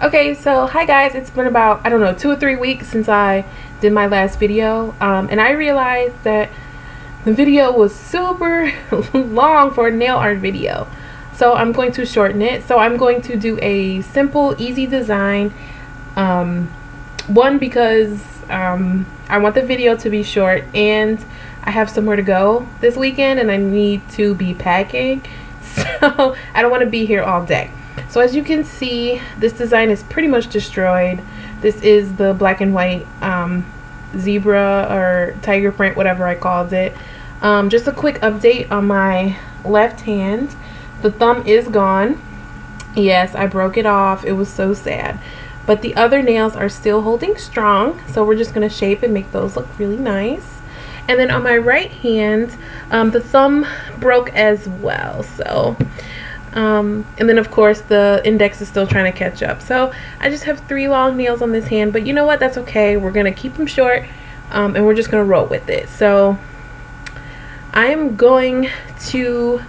Okay, so hi guys, it's been about, I don't know, 2 or 3 weeks since I did my last video, and I realized that the video was super long for a nail art video. So I'm going to shorten it. So I'm going to do a simple, easy design. One, because I want the video to be short, and I have somewhere to go this weekend and I need to be packing. So I don't want to be here all day. So as you can see, this design is pretty much destroyed. This is the black and white zebra or tiger print, whatever I called it. Just a quick update on my left hand. The thumb is gone. Yes, I broke it off. It was so sad. But the other nails are still holding strong. So we're just going to shape and make those look really nice. And then on my right hand, the thumb broke as well. So and then of course the index is still trying to catch up. So I just have 3 long nails on this hand, but you know what, that's okay. We're gonna keep them short, and we're just gonna roll with it. So I am going to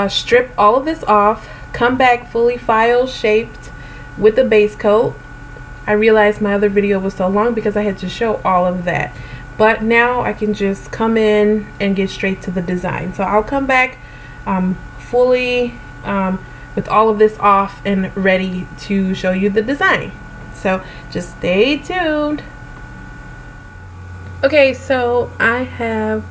strip all of this off, come back fully file shaped with the base coat. I realized my other video was so long because I had to show all of that, but now I can just come in and get straight to the design. So I'll come back fully with all of this off and ready to show you the design. So just stay tuned. Okay, so I have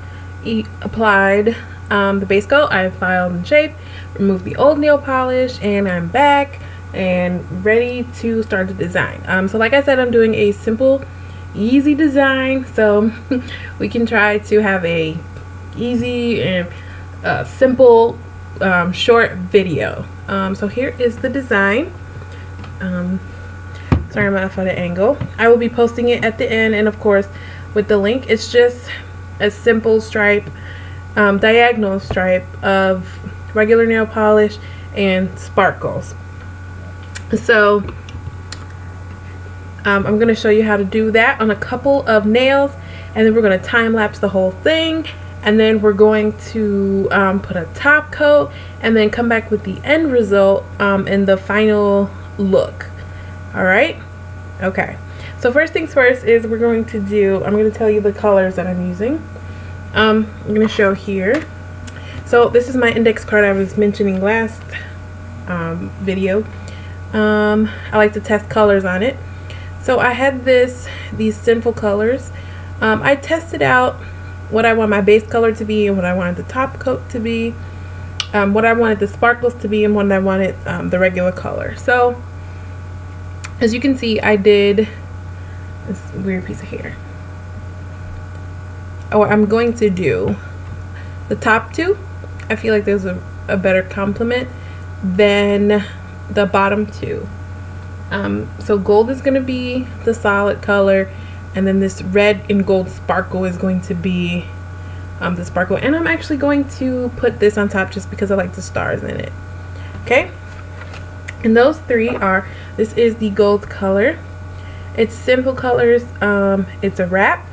applied the base coat. I filed and shaped, removed the old nail polish, and I'm back and ready to start the design. So like I said, I'm doing a simple, easy design, so we can try to have a easy and simple short video. So here is the design. Sorry, I'm off at an angle. I will be posting it at the end, and of course with the link. It's just a simple stripe, diagonal stripe of regular nail polish and sparkles. So I'm going to show you how to do that on a couple of nails, and then we're going to time lapse the whole thing. And then we're going to put a top coat and then come back with the end result and the final look. All right. Okay. So first things first is we're going to do, I'm going to tell you the colors that I'm using. I'm going to show here. So this is my index card I was mentioning last video. I like to test colors on it. So I had these simple colors. I tested out what I want my base color to be and what I wanted the top coat to be, what I wanted the sparkles to be, and what I wanted the regular color. So as you can see, I did this weird piece of hair. Oh, I'm going to do the top 2. I feel like there's a better complement than the bottom 2. So gold is going to be the solid color, and then this red and gold sparkle is going to be the sparkle. And I'm actually going to put this on top just because I like the stars in it. Okay? And those 3 are, this is the gold color. It's simple colors. It's a wrap.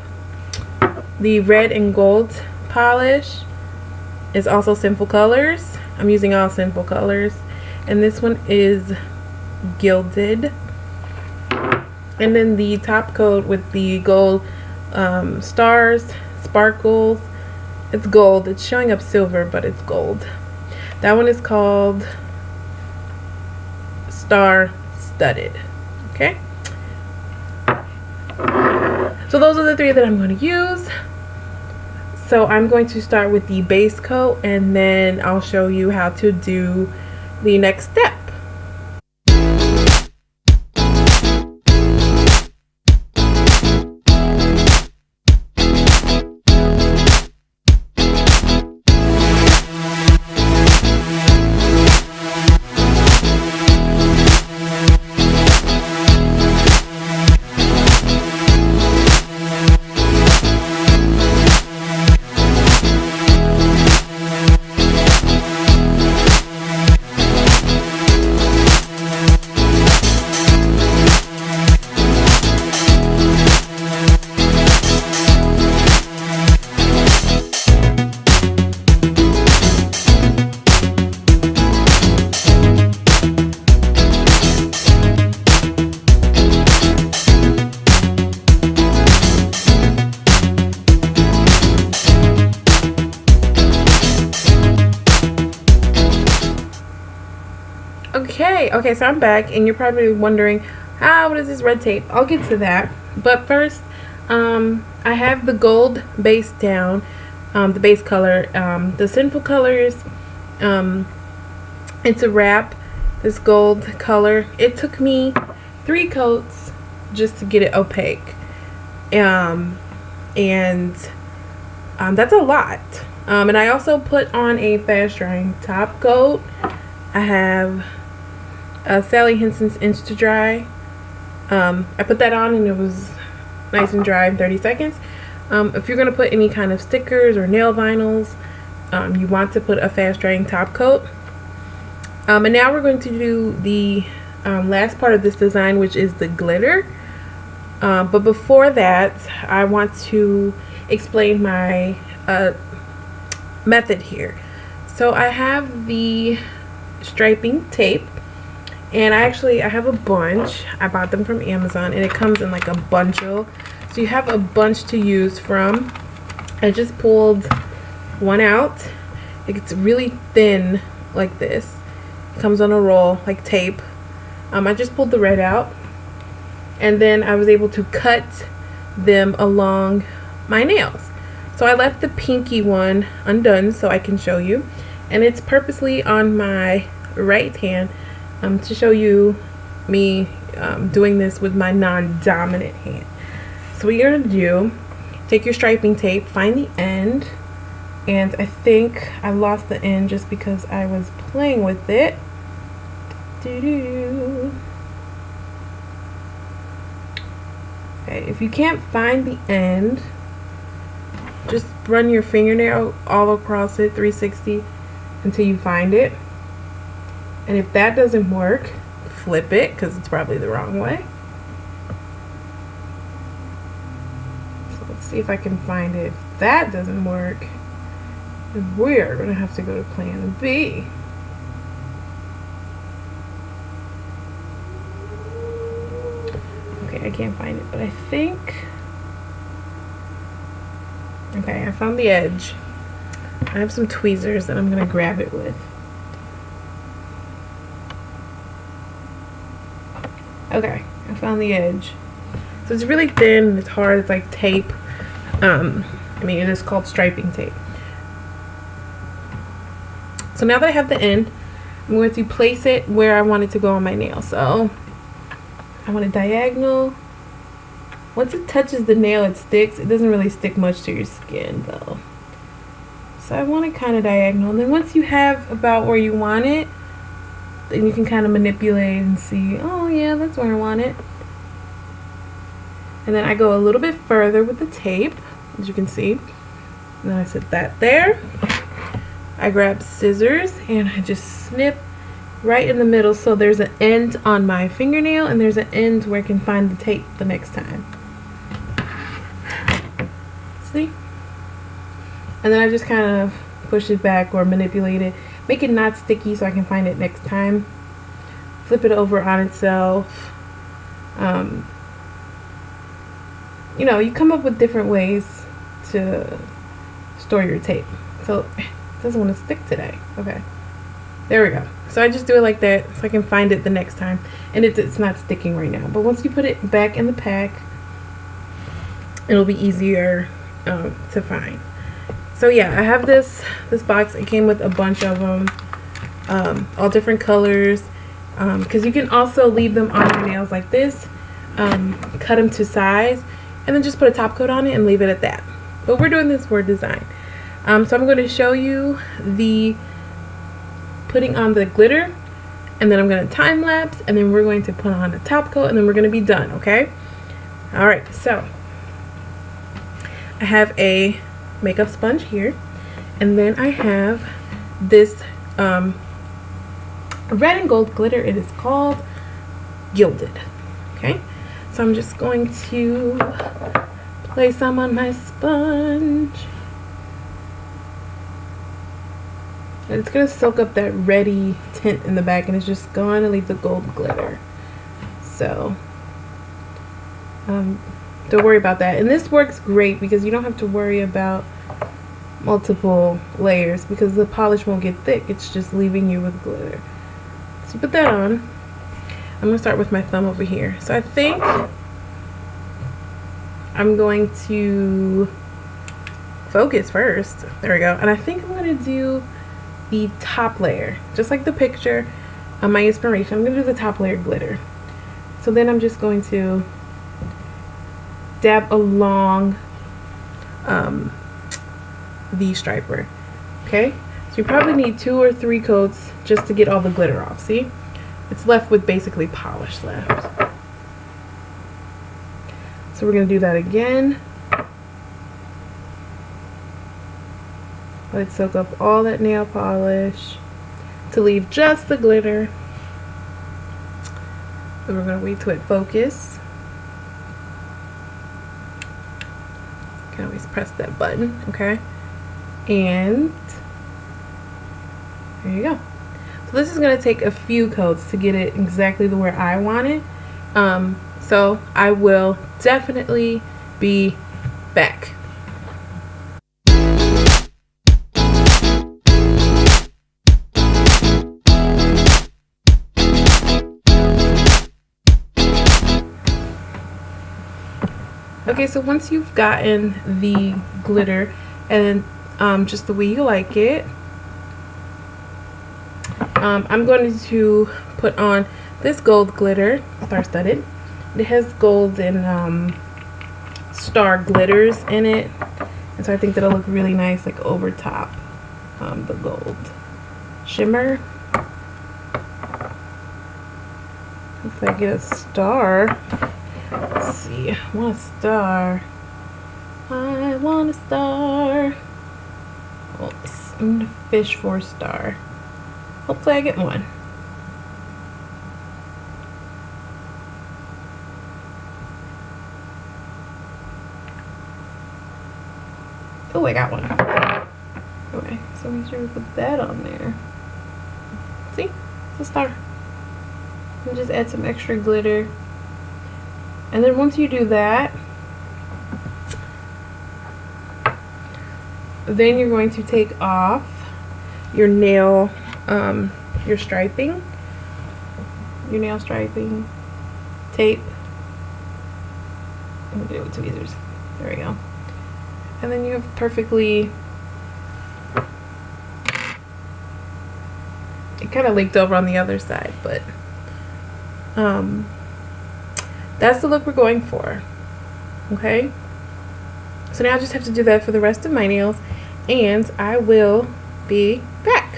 The red and gold polish is also simple colors. I'm using all simple colors. And this one is gilded. And then the top coat with the gold stars, sparkles. It's gold. It's showing up silver, but it's gold. That one is called Star Studded. Okay? So those are the 3 that I'm going to use. So I'm going to start with the base coat, and then I'll show you how to do the next step. Okay, so I'm back, and you're probably wondering, what is this red tape? I'll get to that. But first, I have the gold base down, the base color, the Sinful Colors. It's a wrap, this gold color. It took me 3 coats just to get it opaque. That's a lot. And I also put on a fast drying top coat. I have Sally Hansen's Insta Dry. I put that on and it was nice and dry in 30 seconds. If you're going to put any kind of stickers or nail vinyls, you want to put a fast drying top coat. And now we're going to do the last part of this design, which is the glitter. But before that, I want to explain my method here. So I have the striping tape, and I have a bunch. I bought them from Amazon, and it comes in like a bundle, so you have a bunch to use from. I just pulled one out. It's really thin like this. It comes on a roll like tape. I just pulled the red out, and then I was able to cut them along my nails. So I left the pinky one undone so I can show you, and it's purposely on my right hand to show you me doing this with my non-dominant hand. So what you're gonna do, take your striping tape, find the end, and I think I lost the end just because I was playing with it. Okay, if you can't find the end, just run your fingernail all across it 360 until you find it. And if that doesn't work, flip it, because it's probably the wrong way. So let's see if I can find it. If that doesn't work, then we're going to have to go to plan B. Okay, I can't find it, but I think... Okay, I found the edge. I have some tweezers that I'm going to grab it with. Okay, I found the edge. So it's really thin and it's hard. It's like tape. It is called striping tape. So now that I have the end, I'm going to place it where I want it to go on my nail. So I want it diagonal. Once it touches the nail, it sticks. It doesn't really stick much to your skin though. So I want it kind of diagonal. And then once you have about where you want it, then you can kind of manipulate and see, oh yeah, that's where I want it. And then I go a little bit further with the tape, as you can see. And then I set that there. I grab scissors and I just snip right in the middle, so there's an end on my fingernail and there's an end where I can find the tape the next time. See? And then I just kind of push it back or manipulate it. Make it not sticky so I can find it next time. Flip it over on itself. You know, you come up with different ways to store your tape. So it doesn't want to stick today. Okay. There we go. So I just do it like that so I can find it the next time. And it's not sticking right now. But once you put it back in the pack, it'll be easier to find. So yeah, I have this box. It came with a bunch of them, all different colors, because you can also leave them on your nails like this, cut them to size, and then just put a top coat on it and leave it at that. But we're doing this for design. So I'm going to show you the putting on the glitter, and then I'm going to time lapse, and then we're going to put on a top coat, and then we're going to be done. Okay. All right, so I have a makeup sponge here, and then I have this red and gold glitter. It is called Gilded. Okay, so I'm just going to place some on my sponge, and it's going to soak up that reddy tint in the back, and it's just going to leave the gold glitter. So don't worry about that. And this works great because you don't have to worry about multiple layers because the polish won't get thick. It's just leaving you with glitter. So put that on. I'm gonna start with my thumb over here. So I think I'm going to focus first. There we go. And I think I'm gonna do the top layer, just like the picture of my inspiration. I'm gonna do the top layer glitter. So then I'm just going to dab along the striper. Okay, so you probably need 2 or 3 coats just to get all the glitter off. See, it's left with basically polish left. So we're gonna do that again. Let it soak up all that nail polish to leave just the glitter. Then we're gonna wait till it focus. You can always press that button, okay? And there you go. So this is gonna take a few coats to get it exactly the where I want it. So I will definitely be back. Okay, so once you've gotten the glitter and just the way you like it, I'm going to put on this gold glitter, star-studded. It has gold and star glitters in it, and so I think that'll look really nice, like over top the gold shimmer. If I get a star. Let's see, I want a star. I want a star. Oops, I'm gonna fish for a star. Hopefully I get one. Oh, I got one. Okay, so make sure we put that on there. See, it's a star. And just add some extra glitter. And then once you do that, then you're going to take off your nail, your striping, your nail striping tape. I'm gonna do it with tweezers. There we go. And then you have perfectly, it kind of leaked over on the other side, but that's the look we're going for. Okay, so now I just have to do that for the rest of my nails, and I will be back.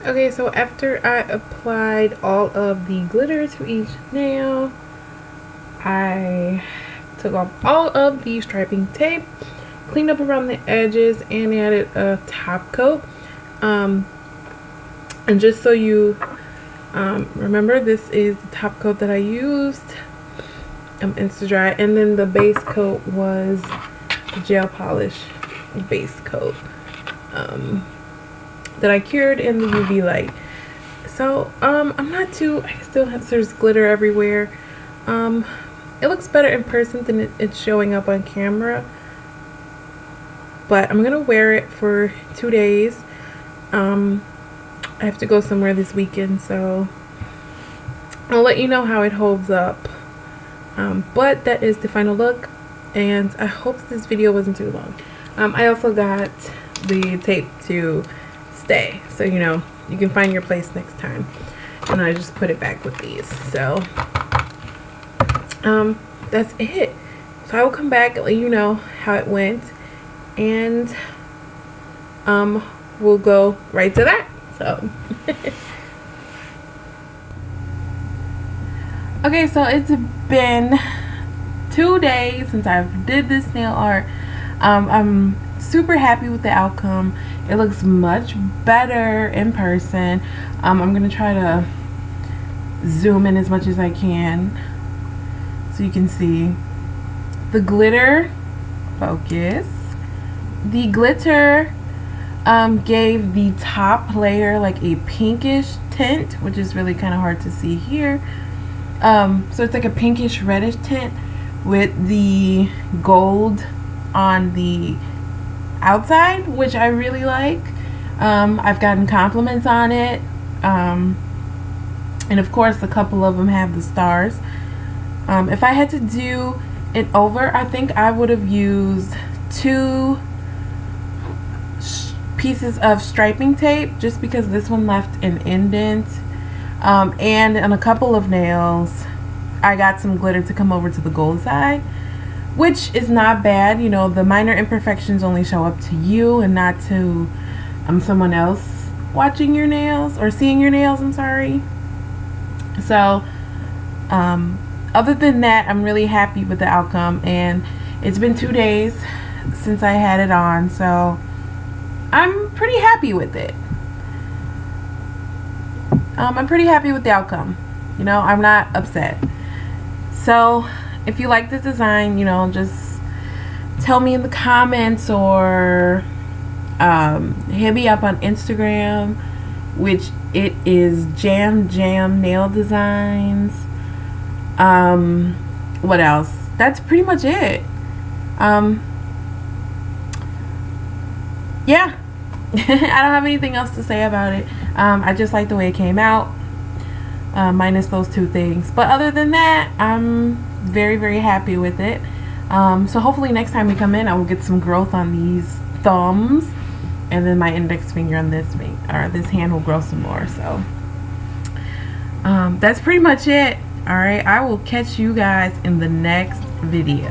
Okay, so after I applied all of the glitter to each nail, I took off all of the striping tape, cleaned up around the edges, and added a top coat. And just so you remember, this is the top coat that I used, Insta-Dri, and then the base coat was the gel polish base coat that I cured in the UV light. So I'm not too, I still have, there's glitter everywhere. It looks better in person than it's showing up on camera, but I'm gonna wear it for 2 days. I have to go somewhere this weekend, so I'll let you know how it holds up. But that is the final look, and I hope this video wasn't too long. I also got the tape to stay, so you know you can find your place next time, and I just put it back with these. So that's it. So I will come back and let you know how it went, and we'll go right to that. So okay, so it's been 2 days since I did this nail art. I'm super happy with the outcome. It looks much better in person. I'm gonna try to zoom in as much as I can so you can see the glitter. Focus. The glitter gave the top layer like a pinkish tint, which is really kind of hard to see here. So it's like a pinkish reddish tint with the gold on the outside, which I really like. I've gotten compliments on it, and of course a couple of them have the stars. If I had to do it over, I think I would have used 2 pieces of striping tape, just because this one left an indent, and on a couple of nails I got some glitter to come over to the gold side, which is not bad. You know, the minor imperfections only show up to you and not to someone else watching your nails or seeing your nails, I'm sorry. So other than that, I'm really happy with the outcome, and it's been 2 days since I had it on, so I'm pretty happy with it. I'm pretty happy with the outcome. You know, I'm not upset. So if you like this design, you know, just tell me in the comments, or hit me up on Instagram, which it is Jam Nail Designs. What else? That's pretty much it. Yeah. I don't have anything else to say about it. I just like the way it came out, minus those 2 things. But other than that, I'm very, very happy with it. So hopefully next time we come in, I will get some growth on these thumbs, and then my index finger on this hand will grow some more. So that's pretty much it. All right, I will catch you guys in the next video.